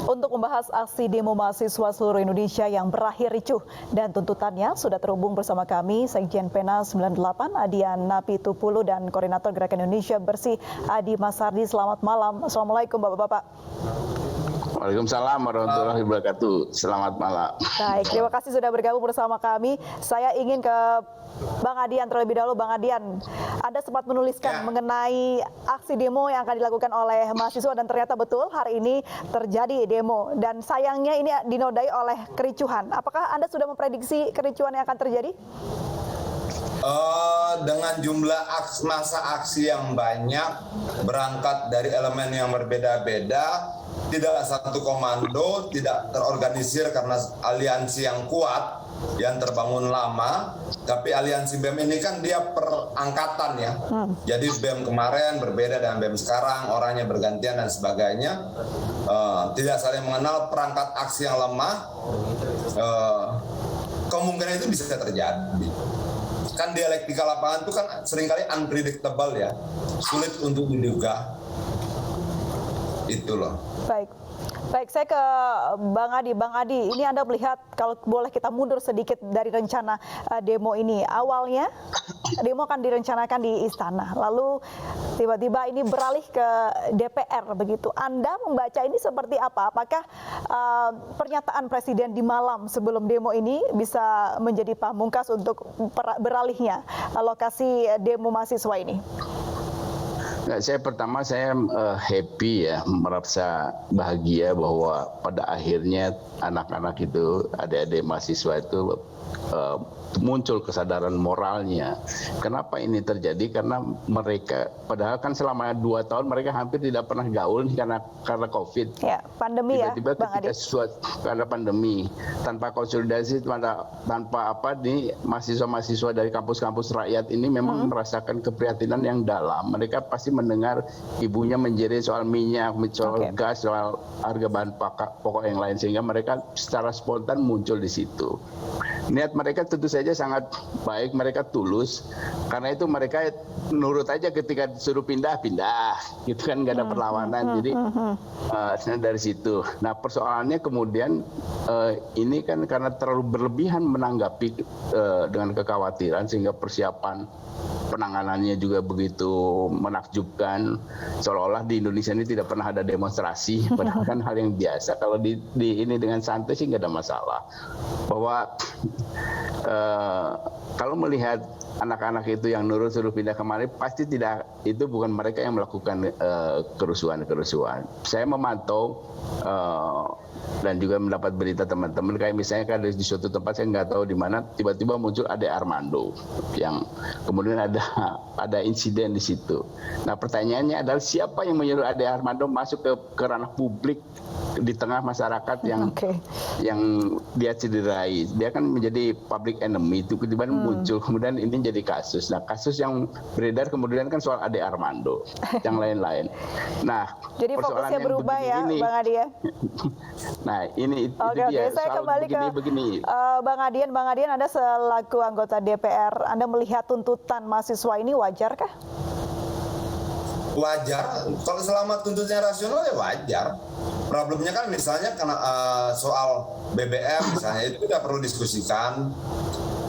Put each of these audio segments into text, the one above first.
Untuk membahas aksi demo mahasiswa seluruh Indonesia yang berakhir ricuh dan tuntutannya, sudah terhubung bersama kami Sekjen PENA 98 Adian Napitupulu dan Koordinator Gerakan Indonesia Bersih Adi Masardi. Selamat malam. Assalamualaikum Bapak-Bapak. Waalaikumsalam warahmatullahi wabarakatuh. Selamat malam. Baik, terima kasih sudah bergabung bersama kami. Saya ingin ke Bang Adian terlebih dahulu. Bang Adian, Anda sempat menuliskan mengenai aksi demo yang akan dilakukan oleh mahasiswa dan ternyata betul hari ini terjadi demo. Dan sayangnya ini dinodai oleh kericuhan. Apakah Anda sudah memprediksi kericuhan yang akan terjadi? Dengan jumlah masa aksi yang banyak, berangkat dari elemen yang berbeda-beda, tidak satu komando, tidak terorganisir karena aliansi yang kuat, yang terbangun lama. Tapi aliansi BEM ini kan dia perangkatan ya. Jadi BEM kemarin berbeda dengan BEM sekarang, orangnya bergantian dan sebagainya. Tidak saling mengenal, perangkat aksi yang lemah, kemungkinan itu bisa terjadi. Kan dialektika lapangan itu kan seringkali unpredictable ya, sulit untuk diduga. Itu loh. Baik, saya ke Bang Adi. Bang Adi, ini Anda melihat kalau boleh kita mundur sedikit dari rencana demo ini. Awalnya demo akan direncanakan di istana, lalu tiba-tiba ini beralih ke DPR begitu. Anda membaca ini seperti apa? Apakah pernyataan Presiden di malam sebelum demo ini bisa menjadi pamungkas untuk beralihnya lokasi demo mahasiswa ini? Saya happy ya, merasa bahagia bahwa pada akhirnya anak-anak itu, adik-adik mahasiswa itu muncul kesadaran moralnya. Kenapa ini terjadi? Karena mereka, padahal kan selama 2 tahun mereka hampir tidak pernah gaul karena COVID. Ya, pandemi. Tiba-tiba ya, Bang Adi. Karena pandemi, tanpa konsolidasi, tanpa apa nih, mahasiswa-mahasiswa dari kampus-kampus rakyat ini memang merasakan keprihatinan yang dalam. Mereka pasti mendengar ibunya menjerit soal minyak, soal gas, soal harga bahan pokok yang lain, sehingga mereka secara spontan muncul di situ. Niat mereka tentu saja sangat baik, mereka tulus, karena itu mereka nurut aja ketika disuruh pindah, gitu kan, nggak ada perlawanan. Jadi dari situ. Nah, persoalannya kemudian ini kan karena terlalu berlebihan menanggapi dengan kekhawatiran, sehingga persiapan penanganannya juga begitu menakjubkan, seolah-olah di Indonesia ini tidak pernah ada demonstrasi, padahal kan hal yang biasa. Kalau di ini dengan santai sih nggak ada masalah. Bahwa kalau melihat anak-anak itu yang nurut suruh pindah kemarin, pasti tidak, itu bukan mereka yang melakukan kerusuhan. Saya memantau dan juga mendapat berita teman-teman, kayak misalnya kan di suatu tempat, saya nggak tahu di mana, tiba-tiba muncul Ade Armando yang kemudian ada insiden di situ. Nah, pertanyaannya adalah siapa yang menyuruh Ade Armando masuk ke ranah publik di tengah masyarakat yang dia cederai. Dia kan menjadi public enemy, itu kemudian muncul, kemudian ini jadi kasus. Nah, kasus yang beredar kemudian kan soal Ade Armando, yang lain-lain. Nah, jadi fokusnya berubah ya, Bang Adi ya. Nah, ini dia. Saya kembali begini. Bang Adian, Anda selaku anggota DPR, Anda melihat tuntutan mahasiswa ini wajarkah? Wajar, kalau selama tuntutannya rasional ya wajar. Problemnya kan misalnya karena soal BBM misalnya, itu tidak perlu diskusikan,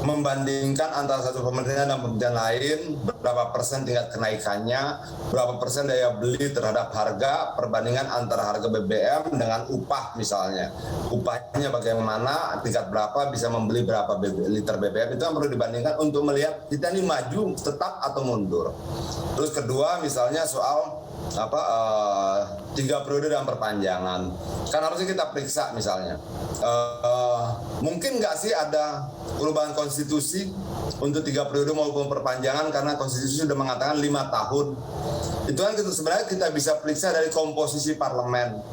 membandingkan antara satu pemerintahan dan pemerintahan lain, berapa persen tingkat kenaikannya, berapa persen daya beli terhadap harga, perbandingan antara harga BBM dengan upah misalnya. Upahnya bagaimana, tingkat berapa, bisa membeli berapa liter BBM, itu yang perlu dibandingkan untuk melihat kita ini maju tetap atau mundur. Terus kedua misalnya soal 3 periode dan perpanjangan, kan harusnya kita periksa misalnya mungkin nggak sih ada perubahan konstitusi untuk 3 periode maupun perpanjangan, karena konstitusi sudah mengatakan 5 tahun. Itu kan sebenarnya kita bisa periksa dari komposisi parlemen,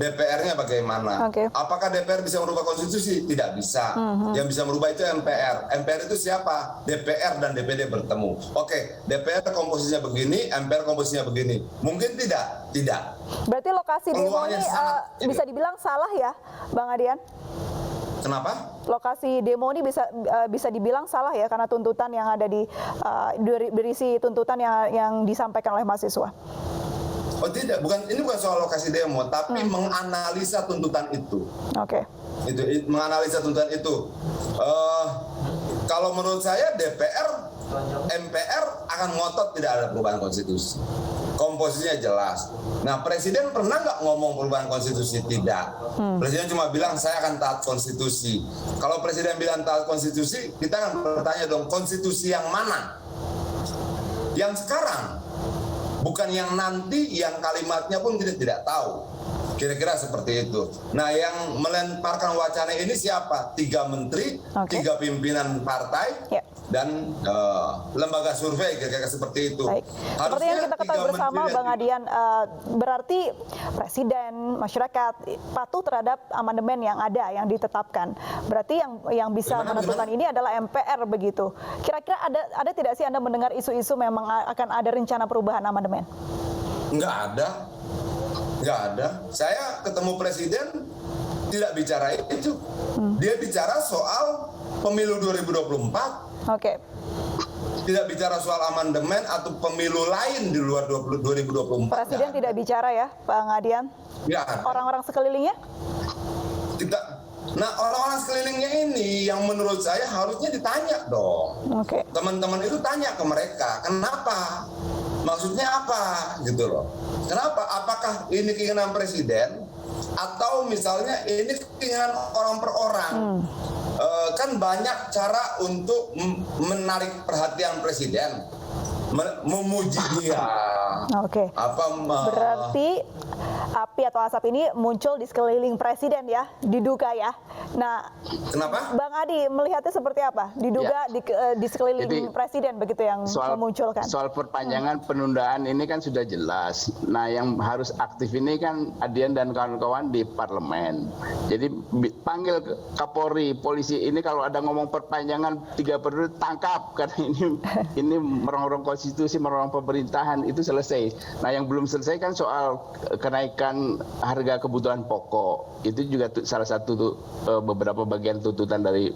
DPR-nya bagaimana. Apakah DPR bisa merubah konstitusi? Tidak bisa. Yang bisa merubah itu MPR. MPR itu siapa? DPR dan DPD bertemu. DPR komposisinya begini, MPR komposisinya begini. Mungkin tidak. Berarti lokasi demo ini bisa dibilang salah ya, Bang Adian? Kenapa? Lokasi demo ini bisa dibilang salah ya, karena tuntutan yang ada berisi tuntutan yang disampaikan oleh mahasiswa. Oh tidak, ini bukan soal lokasi demo, tapi menganalisa tuntutan itu. Oke. Itu menganalisa tuntutan itu. Kalau menurut saya DPR, MPR akan ngotot tidak ada perubahan konstitusi. Komposisinya jelas. Nah, Presiden pernah nggak ngomong perubahan konstitusi? Tidak. Presiden cuma bilang saya akan taat konstitusi. Kalau Presiden bilang taat konstitusi, kita akan bertanya dong, konstitusi yang mana? Yang sekarang, bukan yang nanti, yang kalimatnya pun kita tidak tahu. Kira-kira seperti itu. Nah, yang melemparkan wacana ini siapa? 3 menteri, 3 pimpinan partai, dan lembaga survei, kira-kira seperti itu. Baik. Seperti yang kita ketahui bersama, Bang Adian, berarti Presiden, masyarakat patuh terhadap amandemen yang ada, yang ditetapkan. Berarti yang bisa menentukan ini adalah MPR begitu. Kira-kira ada tidak sih Anda mendengar isu-isu memang akan ada rencana perubahan amandemen? Nggak ada. Nggak ada. Saya ketemu Presiden tidak bicara itu. Dia bicara soal pemilu 2024. Oke. Tidak bicara soal amandemen atau pemilu lain di luar 2024. Presiden tidak bicara ya, Bang Adian? Nggak ada. Orang-orang sekelilingnya? Nah, orang-orang sekelilingnya ini yang menurut saya harusnya ditanya dong. Oke. Teman-teman itu tanya ke mereka, kenapa? Maksudnya apa? Gitu loh. Kenapa? Apakah ini keinginan Presiden atau misalnya ini keinginan orang per orang? Kan banyak cara untuk menarik perhatian Presiden, memuji dia. Oke. Berarti api atau asap ini muncul di sekeliling Presiden ya, diduga ya. Nah, kenapa? Bang Adi melihatnya seperti apa? Diduga di sekeliling Jadi, Presiden begitu yang memunculkan. Soal perpanjangan penundaan ini kan sudah jelas. Nah, yang harus aktif ini kan Adian dan kawan-kawan di parlemen. Jadi panggil Kapolri, polisi ini kalau ada ngomong perpanjangan 3 periode tangkap, karena ini merongrong konstitusi, merongrong pemerintahan, itu selesai. Nah, yang belum selesai kan soal kenaikan harga kebutuhan pokok. Itu juga salah satu beberapa bagian tuntutan dari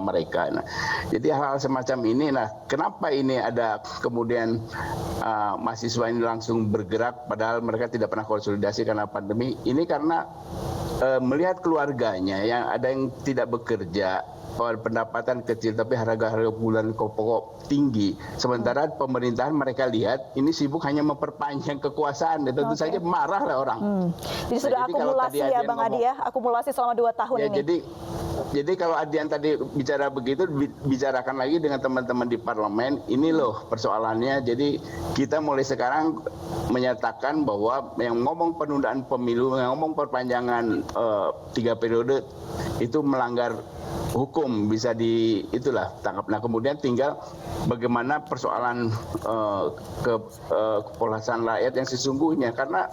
mereka. Nah, jadi hal-hal semacam ini. Nah, kenapa ini ada kemudian mahasiswa ini langsung bergerak padahal mereka tidak pernah konsolidasi karena pandemi? Ini karena melihat keluarganya yang ada yang tidak bekerja, pendapatan kecil tapi harga-harga bulan pokok tinggi. Sementara pemerintahan mereka lihat ini sibuk hanya memperpanjang kekuasaan, dan tentu saja marah lah orang. Jadi sudah akumulasi ya Bang Adi ya, akumulasi selama 2 tahun ya, ini. Jadi kalau Adian tadi bicara begitu, bicarakan lagi dengan teman-teman di parlemen, ini loh persoalannya. Jadi kita mulai sekarang menyatakan bahwa yang ngomong penundaan pemilu, yang ngomong perpanjangan 3 periode itu melanggar hukum, bisa tangkap. Nah, kemudian tinggal bagaimana persoalan kepuasan rakyat yang sesungguhnya, karena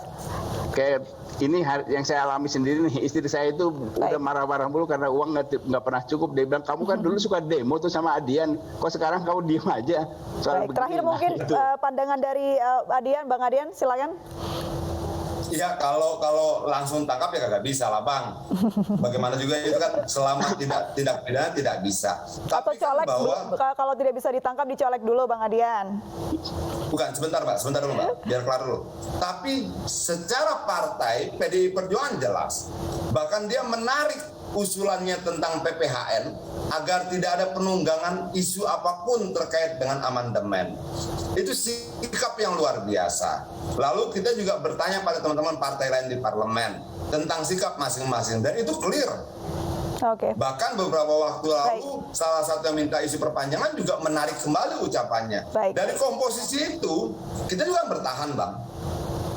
kayak ini yang saya alami sendiri nih, istri saya itu udah marah-marah mulu karena uang nggak pernah cukup. Dia bilang, kamu kan dulu suka demo tuh sama Adian, kok sekarang kamu diem aja. Baik, terakhir mungkin pandangan dari Adian, Bang Adian, silakan. Iya, kalau langsung tangkap ya kagak bisa lah Bang. Bagaimana juga itu kan selama tidak pidana tidak bisa. Atau colek, kalau tidak bisa ditangkap dicolek dulu Bang Adian. Bukan, sebentar dulu Mbak, biar kelar dulu. Tapi secara partai PDI Perjuangan jelas, bahkan dia menarik usulannya tentang PPHN agar tidak ada penunggangan isu apapun terkait dengan amandemen. Itu sikap yang luar biasa. Lalu kita juga bertanya pada teman-teman partai lain di parlemen tentang sikap masing-masing, dan itu clear. Bahkan beberapa waktu lalu salah satu yang minta isu perpanjangan juga menarik kembali ucapannya. Dari komposisi itu kita juga bertahan Bang.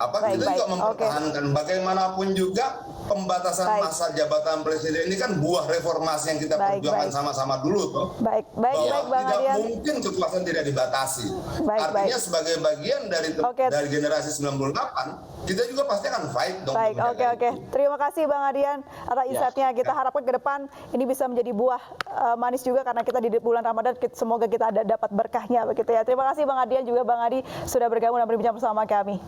Kita juga mempertahankan bagaimanapun juga pembatasan masa jabatan presiden ini kan buah reformasi yang kita perjuangkan sama-sama dulu toh. Baik Bang tidak Adian. mungkin kekuasaan tidak dibatasi. Artinya sebagai bagian dari generasi 98 kita juga pasti akan fight dong. Oke. Terima kasih Bang Adian atas insight-nya. Kita harapkan ke depan ini bisa menjadi buah manis juga, karena kita di bulan Ramadan semoga kita dapat berkahnya begitu ya. Terima kasih Bang Adian juga Bang Adi sudah bergabung dan berbincang bersama kami.